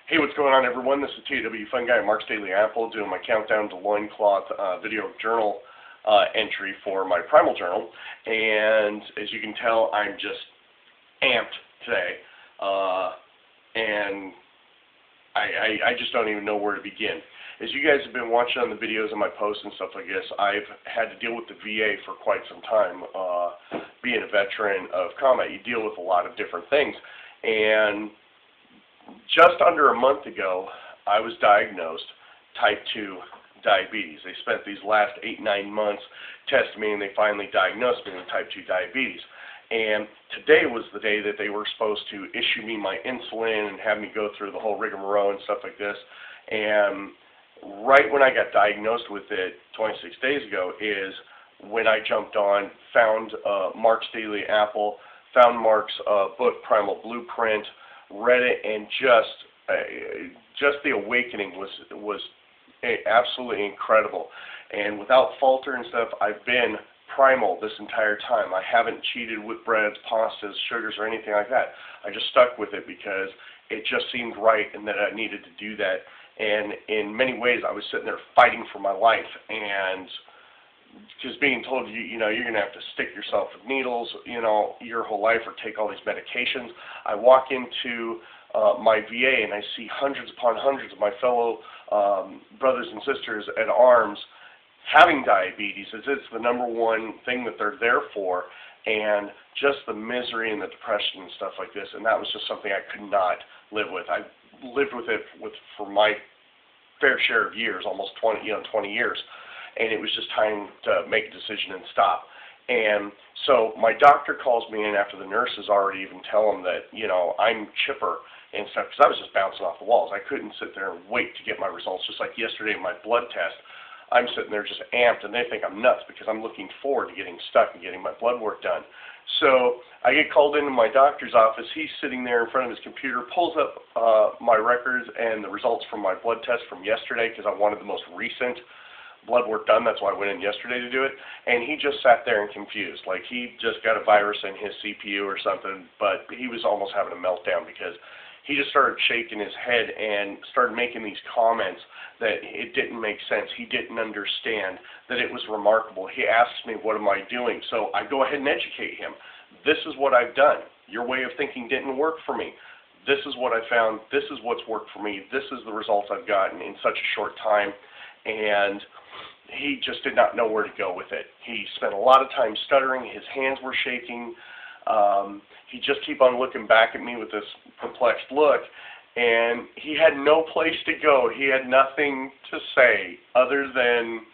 Hey, what's going on, everyone? This is TW Fun Guy, Mark's Daily Apple, doing my countdown to loincloth video journal entry for my Primal Journal. And as you can tell, I'm just amped today. And I just don't even know where to begin. As you guys have been watching on the videos and my posts and stuff like this, I've had to deal with the VA for quite some time. Being a veteran of combat, you deal with a lot of different things. And just under a month ago, I was diagnosed type 2 diabetes. They spent these last 8-9 months testing me, and they finally diagnosed me with type 2 diabetes. And today was the day that they were supposed to issue me my insulin and have me go through the whole rigmarole and stuff like this. And right when I got diagnosed with it 26 days ago is when I jumped on, found Mark's Daily Apple, found Mark's book, Primal Blueprint, read it, and just the awakening was absolutely incredible. And without falter and stuff, I've been primal this entire time. I haven't cheated with breads, pastas, sugars, or anything like that. I just stuck with it because it just seemed right and that I needed to do that. And in many ways, I was sitting there fighting for my life, and just being told, you know, you're going to have to stick yourself with needles, you know, your whole life, or take all these medications. I walk into my VA and I see hundreds upon hundreds of my fellow brothers and sisters at arms having diabetes, as it's the number one thing that they're there for, and just the misery and the depression and stuff like this. And that was just something I could not live with. I lived with it for my fair share of years, almost 20 years. And it was just time to make a decision and stop. And so my doctor calls me in after the nurses already even tell him that, you know, I'm chipper and stuff, because I was just bouncing off the walls. I couldn't sit there and wait to get my results. Just like yesterday, my blood test, I'm sitting there just amped, and they think I'm nuts because I'm looking forward to getting stuck and getting my blood work done. So I get called into my doctor's office. He's sitting there in front of his computer, pulls up my records and the results from my blood test from yesterday, because I wanted the most recent blood work done. That's why I went in yesterday to do it. And he just sat there and confused, like he just got a virus in his CPU or something. But he was almost having a meltdown because he just started shaking his head and started making these comments that it didn't make sense. He didn't understand that it was remarkable. He asked me, what am I doing? So I go ahead and educate him. This is what I've done. Your way of thinking didn't work for me. This is what I found. This is what's worked for me. This is the results I've gotten in such a short time. And he just did not know where to go with it. He spent a lot of time stuttering. His hands were shaking. He just kept on looking back at me with this perplexed look, and he had no place to go. He had nothing to say other than,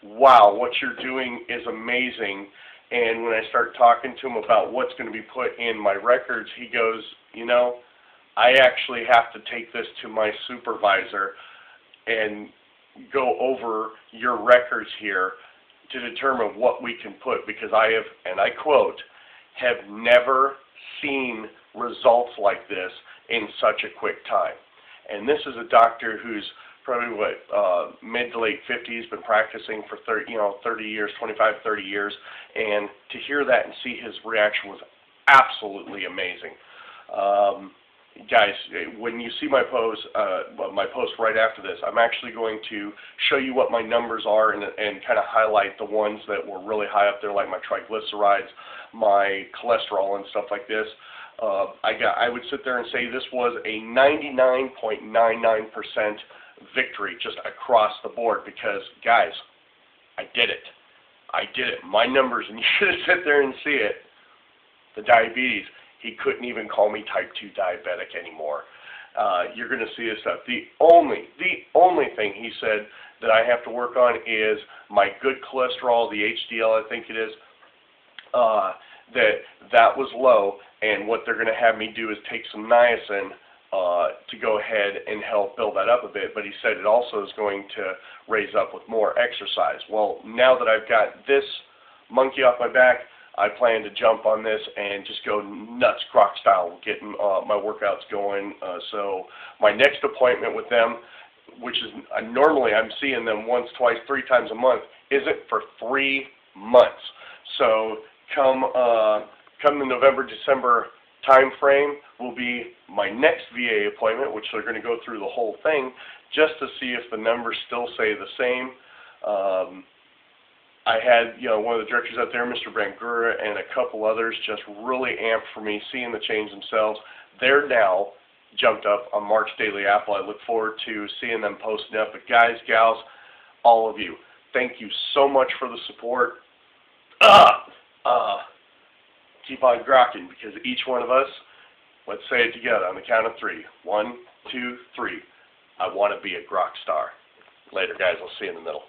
wow, what you're doing is amazing. And when I start talking to him about what's going to be put in my records, he goes, you know, I actually have to take this to my supervisor and go over your records here to determine what we can put, because I have, and I quote, have never seen results like this in such a quick time. And this is a doctor who's probably, mid to late 50s, been practicing for 30 years, 25, 30 years, and to hear that and see his reaction was absolutely amazing. Guys, when you see my post right after this, I'm actually going to show you what my numbers are and kind of highlight the ones that were really high up there, like my triglycerides, my cholesterol, and stuff like this. I would sit there and say this was a 99.99% victory just across the board, because, guys, I did it. I did it. My numbers, and you should sit there and see it, the diabetes. He couldn't even call me type 2 diabetic anymore. You're going to see this stuff. The only thing he said that I have to work on is my good cholesterol, the HDL, I think it is, that was low, and what they're going to have me do is take some niacin to go ahead and help build that up a bit. But he said it also is going to raise up with more exercise. Well, now that I've got this monkey off my back, I plan to jump on this and just go nuts, croc style, getting my workouts going. So my next appointment with them, which is normally I'm seeing them once, twice, 3 times a month, isn't for 3 months. So come the November, December time frame will be my next VA appointment, which they're going to go through the whole thing just to see if the numbers still say the same. I had, one of the directors out there, Mr. Bangura, and a couple others just really amped for me, seeing the change themselves. They're now jumped up on Mark's Daily Apple. I look forward to seeing them posting up. But guys, gals, all of you, thank you so much for the support. Keep on grokking, because each one of us, let's say it together on the count of 3. 1, 2, 3. I want to be a grok star. Later, guys. I'll see you in the middle.